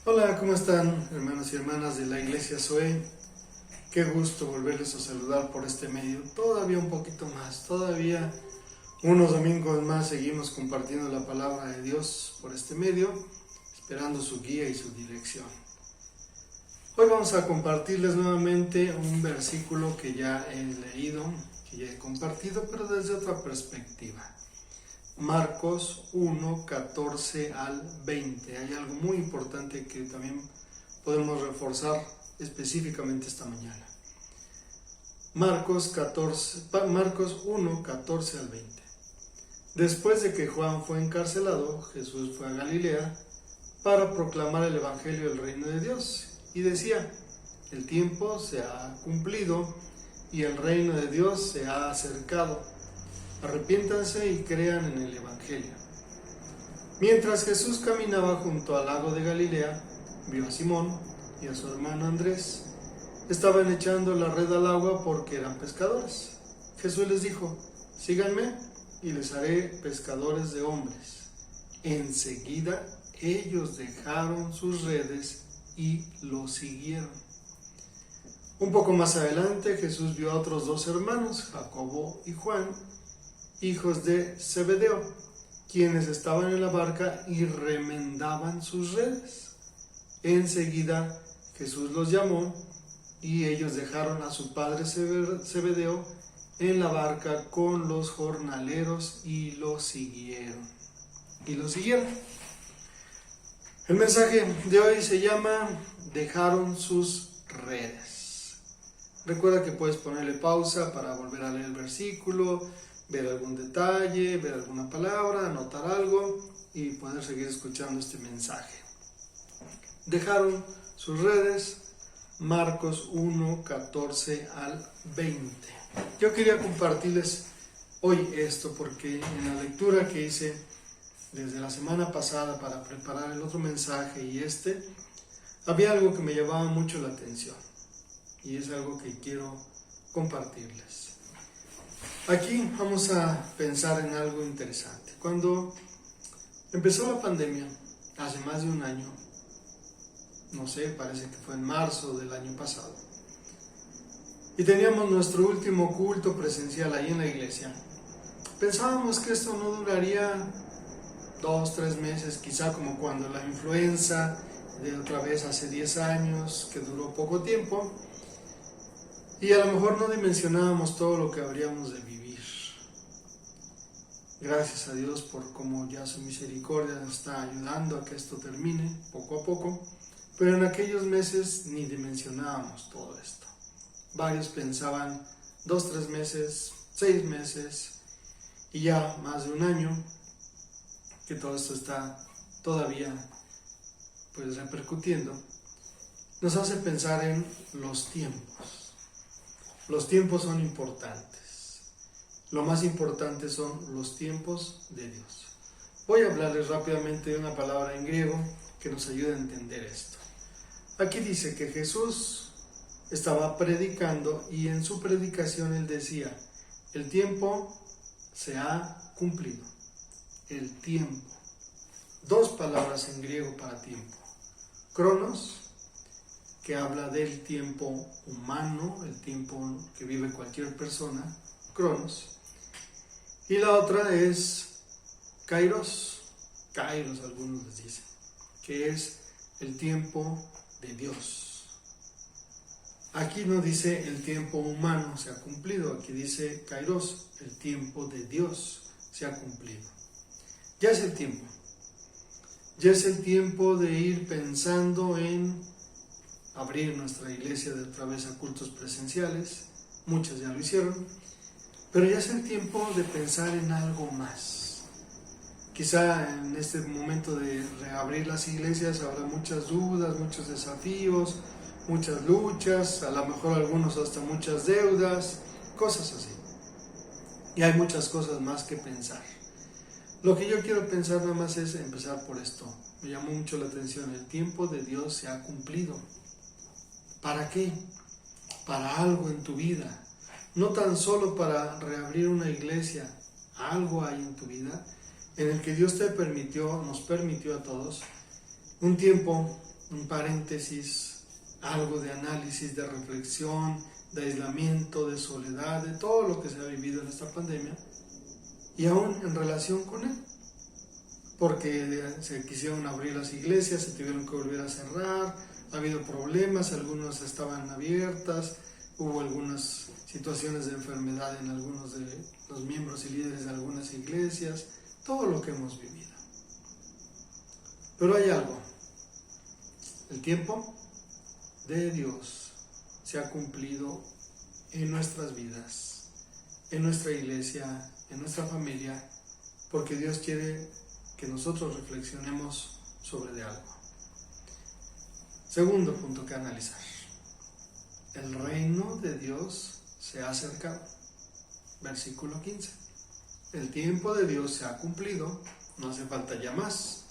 Hola, ¿cómo están, hermanos y hermanas de la Iglesia Zoe? Qué gusto volverles a saludar por este medio. Todavía un poquito más, todavía unos domingos más seguimos compartiendo la palabra de Dios por este medio, esperando su guía y su dirección. Hoy vamos a compartirles nuevamente un versículo que ya he leído, que ya he compartido, pero desde otra perspectiva. Marcos 1, 14 al 20. Hay algo muy importante que también podemos reforzar específicamente esta mañana. Marcos 1, 14 al 20. Después de que Juan fue encarcelado, Jesús fue a Galilea para proclamar el evangelio del reino de Dios. Y decía: el tiempo se ha cumplido y el reino de Dios se ha acercado. Arrepiéntanse y crean en el evangelio. Mientras Jesús caminaba junto al lago de Galilea, vio a Simón y a su hermano Andrés. Estaban echando la red al agua porque eran pescadores. Jesús les dijo: síganme y les haré pescadores de hombres. Enseguida ellos dejaron sus redes y lo siguieron. Un poco más adelante Jesús vio a otros dos hermanos, Jacobo y Juan, hijos de Zebedeo, quienes estaban en la barca y remendaban sus redes. Enseguida Jesús los llamó y ellos dejaron a su padre Zebedeo en la barca con los jornaleros y lo siguieron. El mensaje de hoy se llama dejaron sus redes. Recuerda que puedes ponerle pausa para volver a leer el versículo, ver algún detalle, ver alguna palabra, anotar algo y poder seguir escuchando este mensaje. Dejaron sus redes, Marcos 1, 14 al 20. Yo quería compartirles hoy esto porque en la lectura que hice desde la semana pasada para preparar el otro mensaje y había algo que me llamaba mucho la atención y es algo que quiero compartirles. Aquí vamos a pensar en algo interesante. Cuando empezó la pandemia, hace más de un año, no sé, parece que fue en marzo del año pasado, y teníamos nuestro último culto presencial ahí en la iglesia, pensábamos que esto no duraría 2-3 meses, quizá como cuando la influenza de otra vez hace 10 años, que duró poco tiempo, y a lo mejor no dimensionábamos todo lo que habríamos de vivir. Gracias a Dios por cómo ya su misericordia nos está ayudando a que esto termine poco a poco, pero en aquellos meses ni dimensionábamos todo esto. Varios pensaban 2-3 meses, 6 meses y ya más de un año que todo esto está todavía repercutiendo. Nos hace pensar en los tiempos. Los tiempos son importantes. Lo más importante son los tiempos de Dios. Voy a hablarles rápidamente de una palabra en griego que nos ayuda a entender esto. Aquí dice que Jesús estaba predicando y en su predicación él decía: el tiempo se ha cumplido. El tiempo. 2 palabras en griego para tiempo. Cronos, que habla del tiempo humano, el tiempo que vive cualquier persona, Cronos. Y la otra es Kairos, algunos les dicen, que es el tiempo de Dios. Aquí no dice el tiempo humano se ha cumplido, aquí dice Kairos, el tiempo de Dios se ha cumplido. Ya es el tiempo. Ya es el tiempo de ir pensando en abrir nuestra iglesia de otra vez a cultos presenciales. Muchas ya lo hicieron, pero ya es el tiempo de pensar en algo más. Quizá en este momento de reabrir las iglesias habrá muchas dudas, muchos desafíos, muchas luchas, a lo mejor algunos hasta muchas deudas, cosas así. Y hay muchas cosas más que pensar. Lo que yo quiero pensar nada más es empezar por esto. Me llamó mucho la atención, el tiempo de Dios se ha cumplido. ¿Para qué? Para algo en tu vida. No tan solo para reabrir una iglesia, algo hay en tu vida en el que Dios nos permitió a todos un tiempo un paréntesis, algo de análisis, de reflexión, de aislamiento, de soledad, de todo lo que se ha vivido en esta pandemia, y aún en relación con él, porque se quisieron abrir las iglesias, se tuvieron que volver a cerrar, ha habido problemas, algunas estaban abiertas, hubo algunas situaciones de enfermedad en algunos de los miembros y líderes de algunas iglesias, todo lo que hemos vivido. Pero hay algo, el tiempo de Dios se ha cumplido en nuestras vidas, en nuestra iglesia, en nuestra familia, porque Dios quiere que nosotros reflexionemos sobre algo. Segundo punto que analizar. El reino de Dios se ha acercado. Versículo 15. El tiempo de Dios se ha cumplido, no hace falta ya más.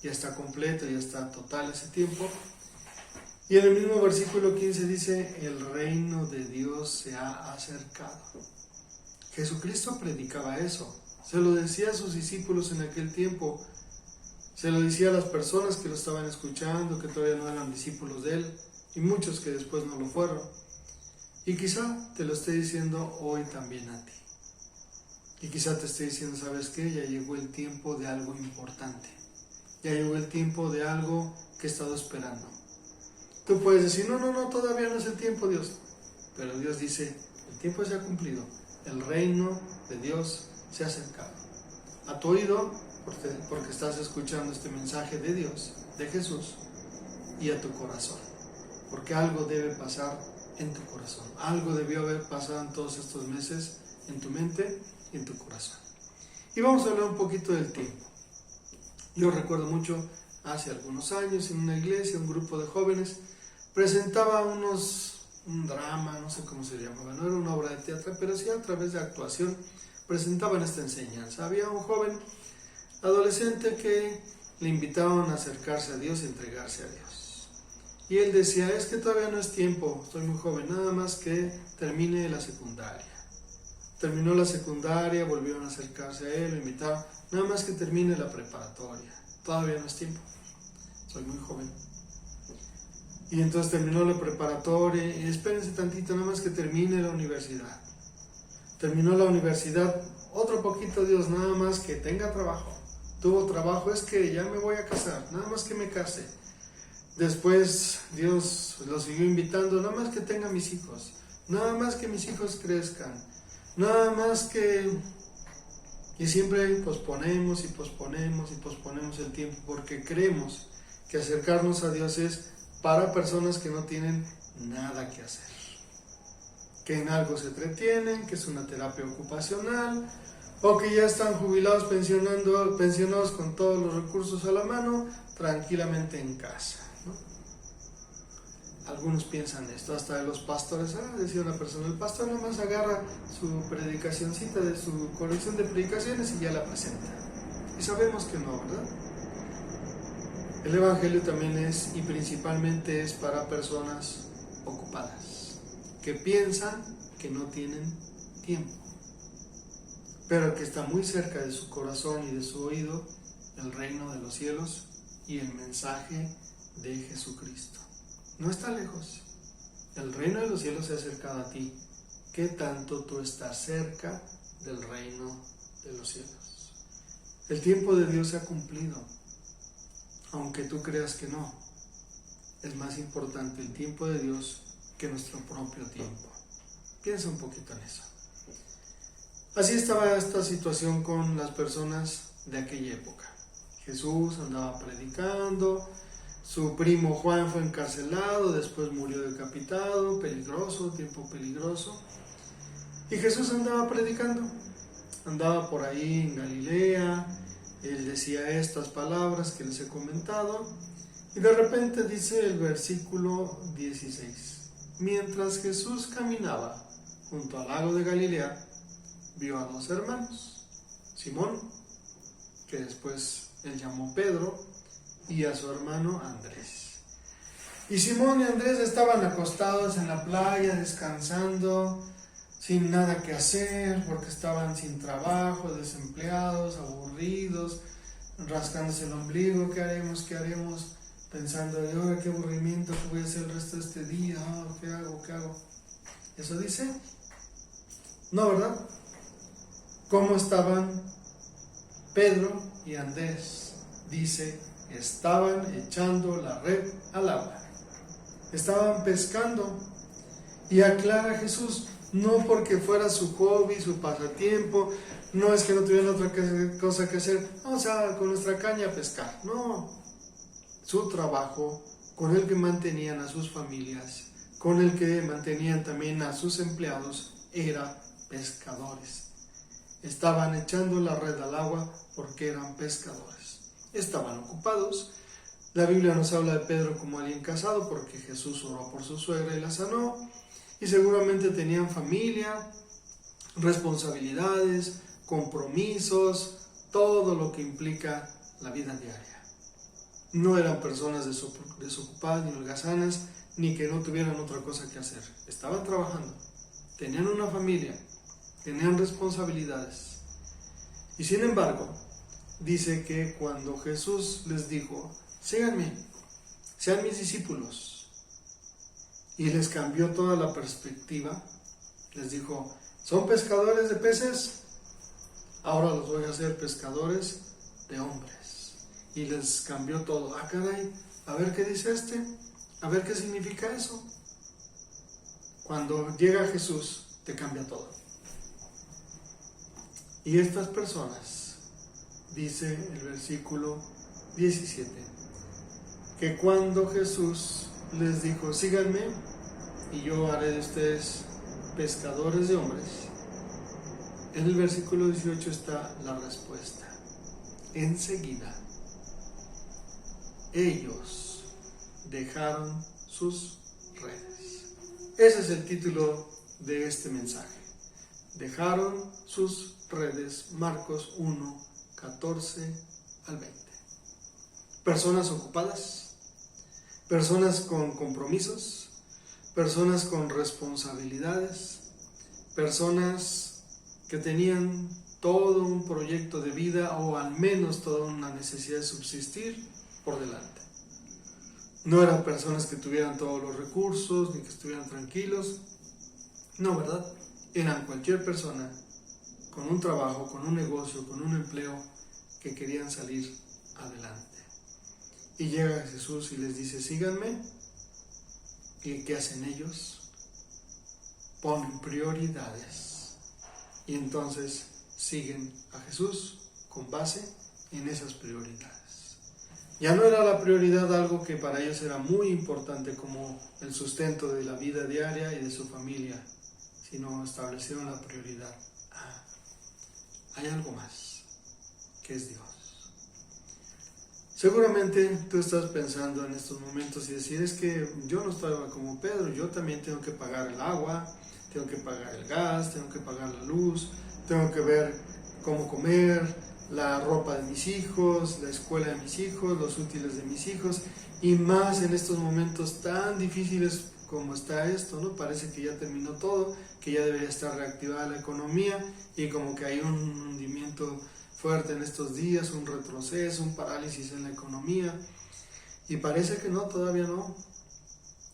Ya está completo, ya está total ese tiempo. Y en el mismo versículo 15 dice, el reino de Dios se ha acercado. Jesucristo predicaba eso. Se lo decía a sus discípulos en aquel tiempo. Se lo decía a las personas que lo estaban escuchando, que todavía no eran discípulos de él, y muchos que después no lo fueron. Y quizá te lo esté diciendo hoy también a ti. Y quizá te esté diciendo, ¿sabes qué? Ya llegó el tiempo de algo importante. Ya llegó el tiempo de algo que he estado esperando. Tú puedes decir, no, todavía no es el tiempo, Dios. Pero Dios dice, el tiempo se ha cumplido. El reino de Dios se ha acercado. A tu oído, porque estás escuchando este mensaje de Dios, de Jesús, y a tu corazón. Porque algo debe pasar en tu corazón. Algo debió haber pasado en todos estos meses en tu mente y en tu corazón. Y vamos a hablar un poquito del tiempo. Yo recuerdo mucho, hace algunos años, en una iglesia, un grupo de jóvenes presentaba un drama, no sé cómo se llamaba, no era una obra de teatro, pero sí a través de actuación presentaban esta enseñanza. Había un joven adolescente que le invitaban a acercarse a Dios y entregarse a Dios. Y él decía, es que todavía no es tiempo, estoy muy joven, nada más que termine la secundaria. Terminó la secundaria, volvieron a acercarse a él, lo invitaron, nada más que termine la preparatoria, todavía no es tiempo, soy muy joven. Y entonces terminó la preparatoria, y espérense tantito, nada más que termine la universidad. Terminó la universidad, otro poquito Dios, nada más que tenga trabajo. Tuvo trabajo, es que ya me voy a casar, nada más que me case. Después Dios lo siguió invitando, nada más que tenga mis hijos, nada más que mis hijos crezcan, nada más que... Y siempre posponemos y posponemos y posponemos el tiempo porque creemos que acercarnos a Dios es para personas que no tienen nada que hacer, que en algo se entretienen, que es una terapia ocupacional, o que ya están jubilados, pensionados con todos los recursos a la mano, tranquilamente en casa, ¿no? Algunos piensan esto, hasta de los pastores. Decía una persona, el pastor nada más agarra su predicacioncita de su colección de predicaciones y ya la presenta. Y sabemos que no, ¿verdad? El evangelio también es, y principalmente es para personas ocupadas, que piensan que no tienen tiempo, pero que está muy cerca de su corazón y de su oído el reino de los cielos y el mensaje de Jesucristo. No está lejos. El reino de los cielos se ha acercado a ti. ¿Qué tanto tú estás cerca del reino de los cielos? El tiempo de Dios se ha cumplido, aunque tú creas que no. Es más importante el tiempo de Dios que nuestro propio tiempo. Piensa un poquito en eso. Así estaba esta situación con las personas de aquella época. Jesús andaba predicando, su primo Juan fue encarcelado, después murió decapitado, peligroso, tiempo peligroso. Y Jesús andaba predicando, andaba por ahí en Galilea, él decía estas palabras que les he comentado, y de repente dice el versículo 16, mientras Jesús caminaba junto al lago de Galilea, vio a dos hermanos, Simón, que después él llamó Pedro, y a su hermano Andrés. Y Simón y Andrés estaban acostados en la playa, descansando, sin nada que hacer, porque estaban sin trabajo, desempleados, aburridos, rascándose el ombligo. ¿Qué haremos? ¿Qué haremos? pensando, ¿y ahora qué aburrimiento, qué voy a hacer el resto de este día? ¿Qué hago? ¿Qué hago? ¿Eso dice? No, ¿verdad? ¿Cómo estaban Pedro y Andrés? Dice, estaban echando la red al agua. Estaban pescando. Y aclara Jesús, no porque fuera su hobby, su pasatiempo, no es que no tuvieran otra cosa que hacer, vamos a con nuestra caña a pescar. No, su trabajo, con el que mantenían a sus familias, con el que mantenían también a sus empleados, era pescadores. Estaban echando la red al agua porque eran pescadores. Estaban ocupados. La Biblia nos habla de Pedro como alguien casado porque Jesús oró por su suegra y la sanó. Y seguramente tenían familia, responsabilidades, compromisos, todo lo que implica la vida diaria. No eran personas desocupadas ni holgazanas, ni que no tuvieran otra cosa que hacer. Estaban trabajando, tenían una familia, tenían responsabilidades. Y sin embargo, dice que cuando Jesús les dijo, síganme, sean mis discípulos, y les cambió toda la perspectiva, les dijo, ¿son pescadores de peces? Ahora los voy a hacer pescadores de hombres. Y les cambió todo. Ah, caray, a ver qué dice a ver qué significa eso. Cuando llega Jesús, te cambia todo. Y estas personas, dice el versículo 17, que cuando Jesús les dijo, síganme y yo haré de ustedes pescadores de hombres, en el versículo 18 está la respuesta. Enseguida, ellos dejaron sus redes. Ese es el título de este mensaje. Dejaron sus redes, Marcos 1, 14 al 20. Personas ocupadas, personas con compromisos, personas con responsabilidades, personas que tenían todo un proyecto de vida o al menos toda una necesidad de subsistir por delante. No eran personas que tuvieran todos los recursos ni que estuvieran tranquilos. No, ¿verdad? Eran cualquier persona con un trabajo, con un negocio, con un empleo que querían salir adelante. Y llega Jesús y les dice, síganme. ¿Y qué hacen ellos? Ponen prioridades. Y entonces siguen a Jesús con base en esas prioridades. Ya no era la prioridad algo que para ellos era muy importante como el sustento de la vida diaria y de su familia, sino establecieron la prioridad. Hay algo más, que es Dios. Seguramente tú estás pensando en estos momentos y decir, es que yo no estaba como Pedro, yo también tengo que pagar el agua, tengo que pagar el gas, tengo que pagar la luz, tengo que ver cómo comer, la ropa de mis hijos, la escuela de mis hijos, los útiles de mis hijos, y más en estos momentos tan difíciles como está esto, ¿no? Parece que ya terminó todo, que ya debería estar reactivada la economía y como que hay un hundimiento fuerte en estos días, un retroceso, un parálisis en la economía, y parece que no, todavía no,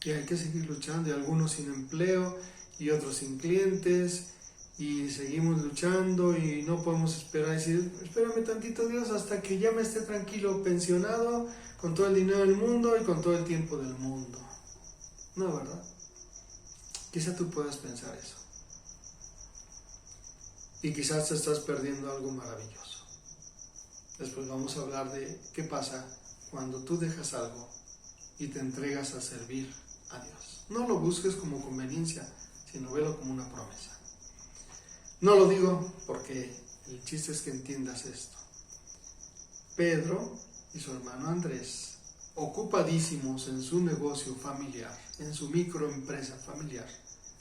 y hay que seguir luchando, y algunos sin empleo y otros sin clientes, y seguimos luchando y no podemos esperar y decir, espérame tantito Dios hasta que ya me esté tranquilo, pensionado, con todo el dinero del mundo y con todo el tiempo del mundo. No, ¿verdad? Quizá tú puedas pensar eso. Y quizás te estás perdiendo algo maravilloso. Después vamos a hablar de qué pasa cuando tú dejas algo y te entregas a servir a Dios. No lo busques como conveniencia, sino velo como una promesa. No lo digo porque el chiste es que entiendas esto. Pedro y su hermano Andrés, ocupadísimos en su negocio familiar, en su microempresa familiar.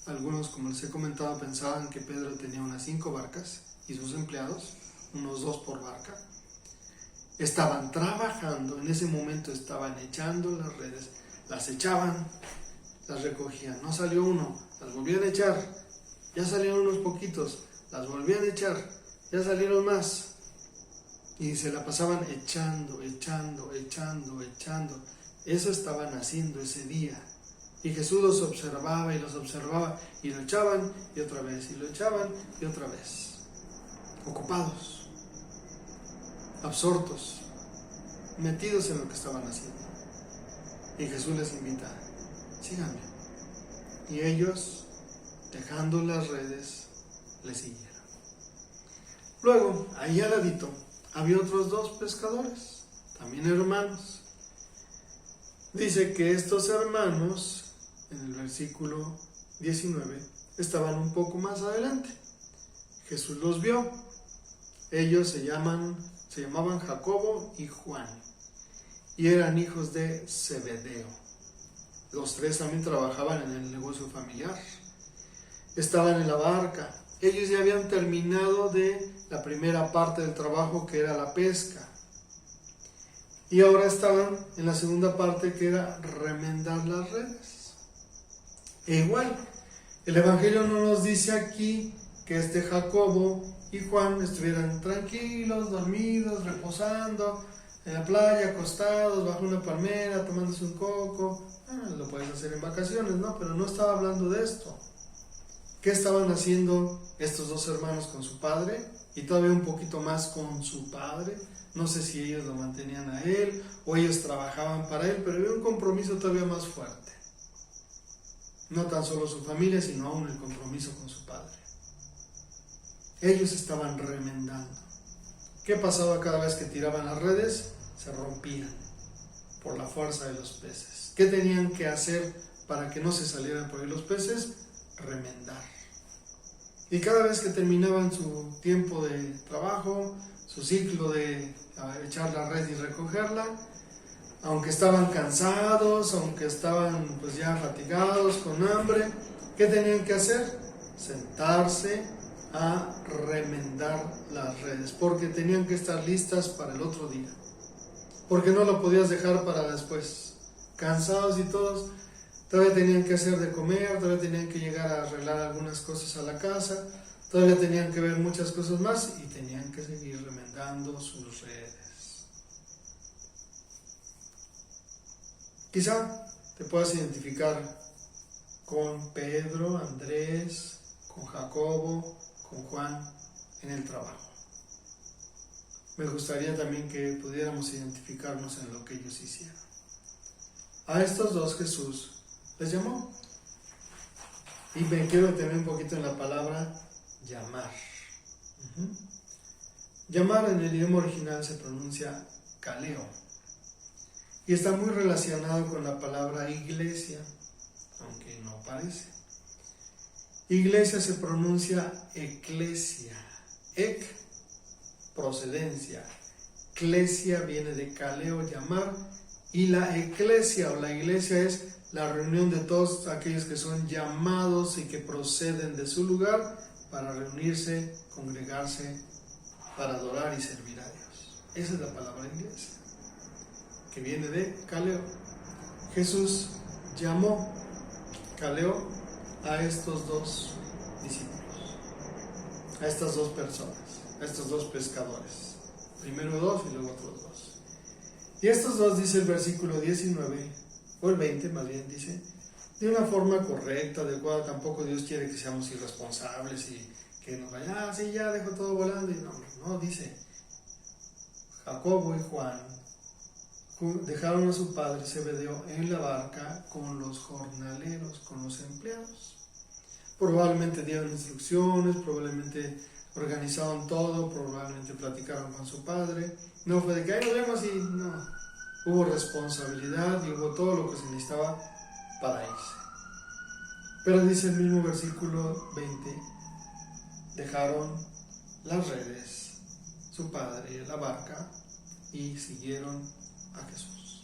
Algunos, como les he comentado, pensaban que Pedro tenía unas 5 barcas y sus empleados, unos 2 por barca. Estaban trabajando, en ese momento estaban echando las redes, las echaban, las recogían, no salió uno, las volvían a echar, ya salieron unos poquitos, las volvían a echar, ya salieron más, y se la pasaban echando, Eso estaban haciendo ese día. Y Jesús los observaba y los observaba, y lo echaban y otra vez, y lo echaban y otra vez. Ocupados, absortos, metidos en lo que estaban haciendo. Y Jesús les invita, síganme. Y ellos, dejando las redes, le siguieron. Luego, ahí al ladito, había otros 2 pescadores, también hermanos. Dice que estos hermanos, en el versículo 19, estaban un poco más adelante. Jesús los vio. Ellos se llamaban Jacobo y Juan, y eran hijos de Zebedeo. Los 3 también trabajaban en el negocio familiar. Estaban en la barca. Ellos ya habían terminado de la primera parte del trabajo, que era la pesca. Y ahora estaban en la segunda parte, que era remendar las redes. E igual, el Evangelio no nos dice aquí que Jacobo y Juan estuvieran tranquilos, dormidos, reposando en la playa, acostados bajo una palmera, tomándose un coco. Lo puedes hacer en vacaciones, ¿no? Pero no estaba hablando de esto. ¿Qué estaban haciendo estos 2 hermanos con su padre? Y todavía un poquito más con su padre. No sé si ellos lo mantenían a él o ellos trabajaban para él, pero había un compromiso todavía más fuerte. No tan solo su familia, sino aún el compromiso con su padre. Ellos estaban remendando. ¿Qué pasaba cada vez que tiraban las redes? Se rompían por la fuerza de los peces. ¿Qué tenían que hacer para que no se salieran por ahí los peces? Remendar. Y cada vez que terminaban su tiempo de trabajo, su ciclo de echar la red y recogerla, aunque estaban cansados, aunque estaban pues ya fatigados, con hambre, ¿qué tenían que hacer? Sentarse a remendar las redes, porque tenían que estar listas para el otro día, porque no lo podías dejar para después. Cansados y todos, todavía tenían que hacer de comer, todavía tenían que llegar a arreglar algunas cosas a la casa, todavía tenían que ver muchas cosas más y tenían que seguir remendando sus redes. Quizá te puedas identificar con Pedro, Andrés, con Jacobo, con Juan en el trabajo. Me gustaría también que pudiéramos identificarnos en lo que ellos hicieron. A estos 2 Jesús les llamó. Y me quiero detener un poquito en la palabra llamar. Llamar en el idioma original se pronuncia kaleo. Y está muy relacionado con la palabra iglesia, aunque no parece. Iglesia se pronuncia eclesia. Ek, procedencia. Clesia viene de kaleo, llamar. Y la eclesia o la iglesia es la reunión de todos aquellos que son llamados y que proceden de su lugar para reunirse, congregarse, para adorar y servir a Dios. Esa es la palabra iglesia, que viene de kaleo. Jesús llamó kaleo a estos 2 discípulos, a estas 2 personas, a estos 2 pescadores. Primero 2 y luego otros 2. Y estos 2, dice el versículo 19, o el 20 más bien, dice, de una forma correcta, adecuada. Tampoco Dios quiere que seamos irresponsables y que nos vaya, sí, ya dejo todo volando. Y no, dice, Jacobo y Juan dejaron a su padre Zebedeo en la barca con los jornaleros, con los empleados. Probablemente dieron instrucciones, probablemente organizaron todo, probablemente platicaron con su padre. No fue de que ahí nos vemos y no. Hubo responsabilidad y hubo todo lo que se necesitaba para irse. Pero dice el mismo versículo 20, dejaron las redes, su padre, la barca, y siguieron a Jesús.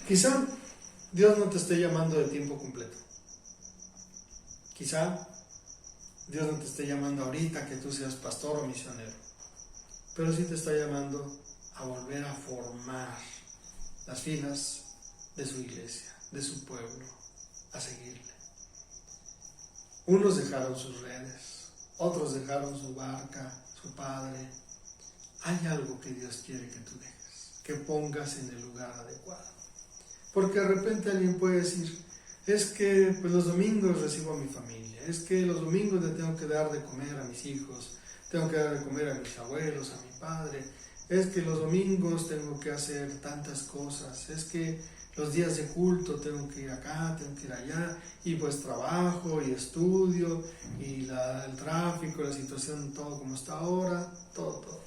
Quizá Dios no te esté llamando de tiempo completo. Quizá Dios no te esté llamando ahorita que tú seas pastor o misionero, pero sí te está llamando a volver a formar las filas de su iglesia, de su pueblo, a seguirle. Unos dejaron sus redes, otros dejaron su barca, su padre. Hay algo que Dios quiere que tú dejes. que pongas en el lugar adecuado. Porque de repente alguien puede decir, es que pues los domingos recibo a mi familia, es que los domingos le tengo que dar de comer a mis hijos, tengo que dar de comer a mis abuelos, a mi padre, es que los domingos tengo que hacer tantas cosas, es que los días de culto tengo que ir acá, tengo que ir allá, y pues trabajo y estudio, y el tráfico, la situación, todo como está ahora, todo.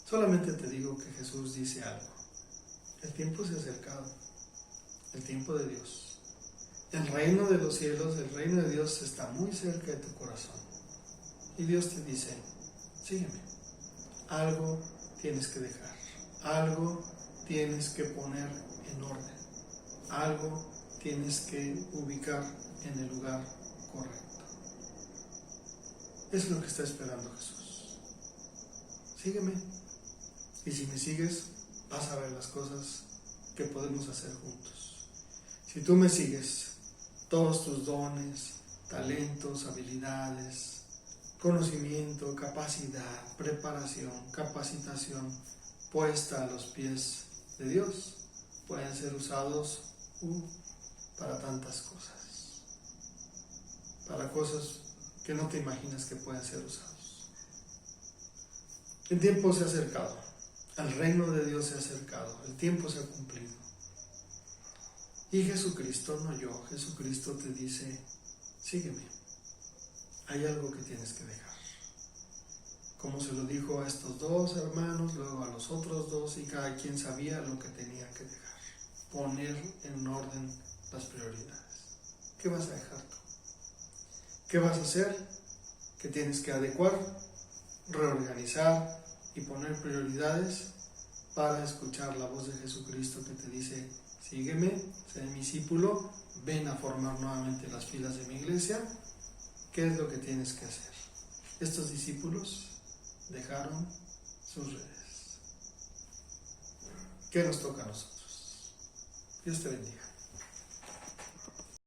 Solamente te digo que Jesús dice algo, el tiempo se ha acercado, el tiempo de Dios. El reino de los cielos, el reino de Dios está muy cerca de tu corazón. Y Dios te dice, sígueme. Algo tienes que dejar, algo tienes que poner en orden, algo tienes que ubicar en el lugar correcto. Es lo que está esperando Jesús. Sígueme. Y si me sigues, vas a ver las cosas que podemos hacer juntos. Si tú me sigues, todos tus dones, talentos, habilidades, conocimiento, capacidad, preparación, capacitación puesta a los pies de Dios, pueden ser usados para tantas cosas, para cosas que no te imaginas que pueden ser usados. El tiempo se ha acercado, el reino de Dios se ha acercado, el tiempo se ha cumplido. Y Jesucristo, no yo, Jesucristo te dice, sígueme, hay algo que tienes que dejar. Como se lo dijo a estos dos hermanos, luego a los otros dos, y cada quien sabía lo que tenía que dejar. Poner en orden las prioridades. ¿Qué vas a dejar tú? ¿Qué vas a hacer? ¿Qué tienes que adecuar, reorganizar y poner prioridades para escuchar la voz de Jesucristo que te dice, sígueme, sé mi discípulo, ven a formar nuevamente las filas de mi iglesia? ¿Qué es lo que tienes que hacer? Estos discípulos dejaron sus redes. ¿Qué nos toca a nosotros? Dios te bendiga.